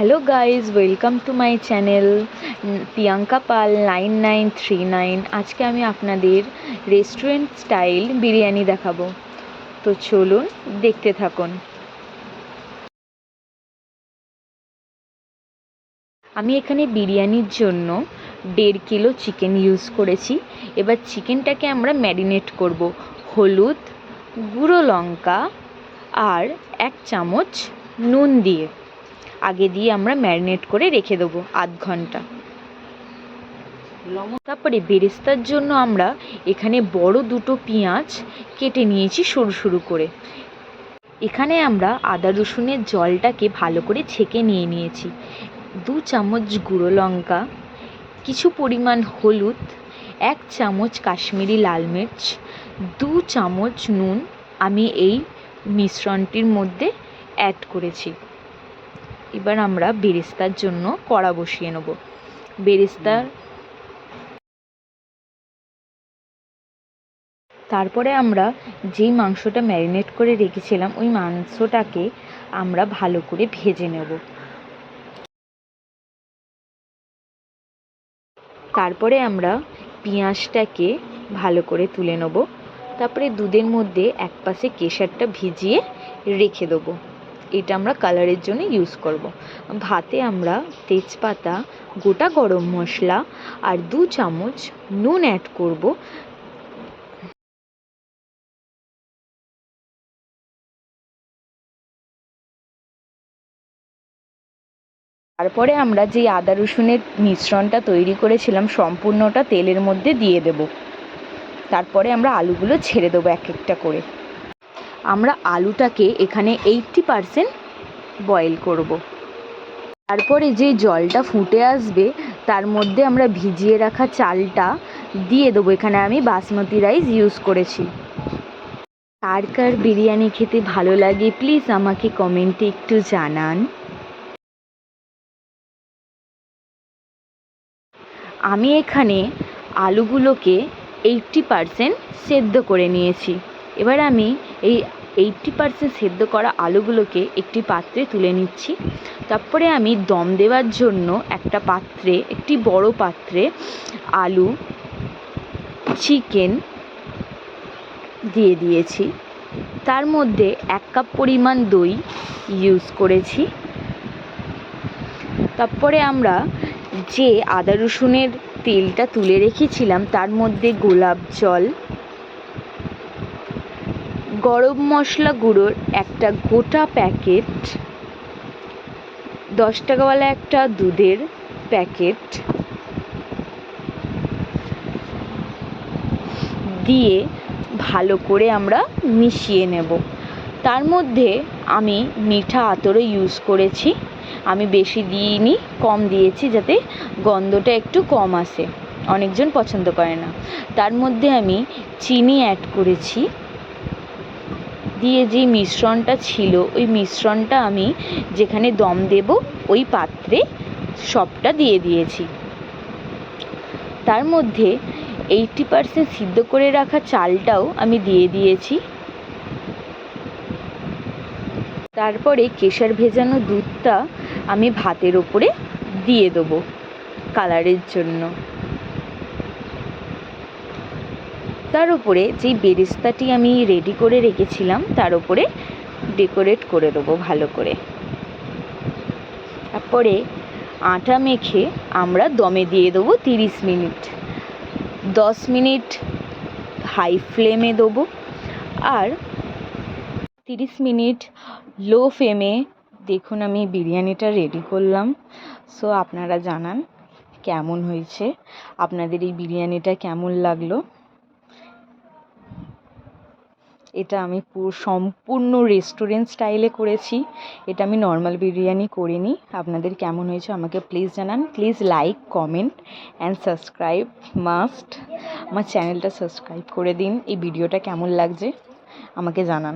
Hello guys, welcome to my channel Priyanka Pal 9939। আজকে আমি আপনাদের রেস্টুরেন্ট স্টাইল বিরিয়ানি দেখাবো, তো চলুন দেখতে থাকুন। আমি এখানে বিরিয়ানির জন্য 1.5 কিলো চিকেন ইউজ করেছি। এবার চিকেনটাকে আমরা ম্যারিনেট করব হলুদ, গুঁড়ো লঙ্কা আর 1 চামচ নুন দিয়ে। আগে দিয়ে আমরা ম্যারিনেট করে রেখে দেবো আধ ঘন্টা। তারপরে বেরেস্তার জন্য আমরা এখানে বড় 2টো পেঁয়াজ কেটে নিয়েছি সরু সরু করে। এখানে আমরা আদা রসুনের জলটাকে ভালো করে ছেঁকে নিয়েছি। 2 চামচ গুঁড়ো লঙ্কা, কিছু পরিমাণ হলুদ, 1 চামচ কাশ্মীরি লাল মির্চ, 2 চামচ নুন আমি এই মিশ্রণটির মধ্যে অ্যাড করেছি। এবার আমরা বেরেস্তার জন্য কড়া বসিয়ে নেব। তারপরে আমরা যেই মাংসটা ম্যারিনেট করে রেখেছিলাম ওই মাংসটাকে আমরা ভালো করে ভেজে নেব। তারপরে আমরা পেঁয়াজটাকে ভালো করে তুলে নেব। তারপরে দুধের মধ্যে এক পাশে কেশরটা ভিজিয়ে রেখে দেবো। এটা আমরা কালারের জন্য ইউজ করব। ভাতে আমরা তেজপাতা, গোটা গরম মশলা আর 2 চামচ নুন অ্যাড করব। তারপরে আমরা যে আদা রসুনের মিশ্রণটা তৈরি করেছিলাম সম্পূর্ণটা তেলের মধ্যে দিয়ে দেব। তারপরে আমরা আলুগুলো ছেড়ে দেবো এক একটা করে। আমরা আলুটাকে এখানে 80% বয়েল করব। তারপরে যে জলটা ফুটে আসবে তার মধ্যে আমরা ভিজিয়ে রাখা চালটা দিয়ে দেবো। এখানে আমি বাসমতি রাইস ইউজ করেছি। কার কার বিরিয়ানি খেতে ভালো লাগে প্লিজ আমাকে কমেন্টে একটু জানান। আমি এখানে আলুগুলোকে 80% সেদ্ধ করে নিয়েছি। এবার আমি এই 80% সেদ্ধ করা আলুগুলোকে একটি পাত্রে তুলে নিচ্ছি। তারপরে আমি দম দেওয়ার জন্য একটি বড় পাত্রে আলু, চিকেন দিয়ে দিয়েছি। তার মধ্যে 1 কাপ পরিমাণ দই ইউজ করেছি। তারপরে আমরা যে আদা রসুনের তেলটা তুলে রেখেছিলাম তার মধ্যে গোলাপ জল, গরম মশলা গুঁড়োর একটা গোটা প্যাকেট, 10 টাকাওয়ালা একটা দুধের প্যাকেট দিয়ে ভালো করে আমরা মিশিয়ে নেব। তার মধ্যে আমি মিঠা আতরও ইউজ করেছি। আমি বেশি দিইনি, কম দিয়েছি যাতে গন্ধটা একটু কম আসে, অনেকজন পছন্দ করে না। তার মধ্যে আমি চিনি অ্যাড করেছি। দিয়ে যে মিশ্রণটা ছিল ওই মিশ্রণটা আমি যেখানে দম দেব ওই পাত্রে সবটা দিয়ে দিয়েছি। তার মধ্যে 80% সিদ্ধ করে রাখা চালটাও আমি দিয়ে দিয়েছি। তারপরে কেশর ভেজানো দুধটা আমি ভাতের ওপরে দিয়ে দেবো কালারের জন্য। তার উপরে যেই বেরেস্তাটি আমি রেডি করে রেখেছিলাম তার উপরে ডেকোরেট করে দেবো ভালো করে। তারপরে আটা মেখে আমরা দমে দিয়ে দেবো 30 মিনিট। 10 মিনিট হাই ফ্লেমে দেবো আর 30 মিনিট লো ফ্লেমে। দেখুন আমি বিরিয়ানিটা রেডি করলাম। সো আপনারা জানান কেমন হয়েছে, আপনাদের এই বিরিয়ানিটা কেমন লাগলো। এটা আমি সম্পূর্ণ রেস্টুরেন্ট স্টাইলে করেছি। এটা আমি নর্মাল বিরিয়ানি করিনি। আপনাদের কেমন হয়েছে আমাকে প্লিজ জানান। Please like, comment and subscribe must. আমার চ্যানেলটা সাবস্ক্রাইব করে দিন। এই ভিডিওটা কেমন লাগছে আমাকে জানান।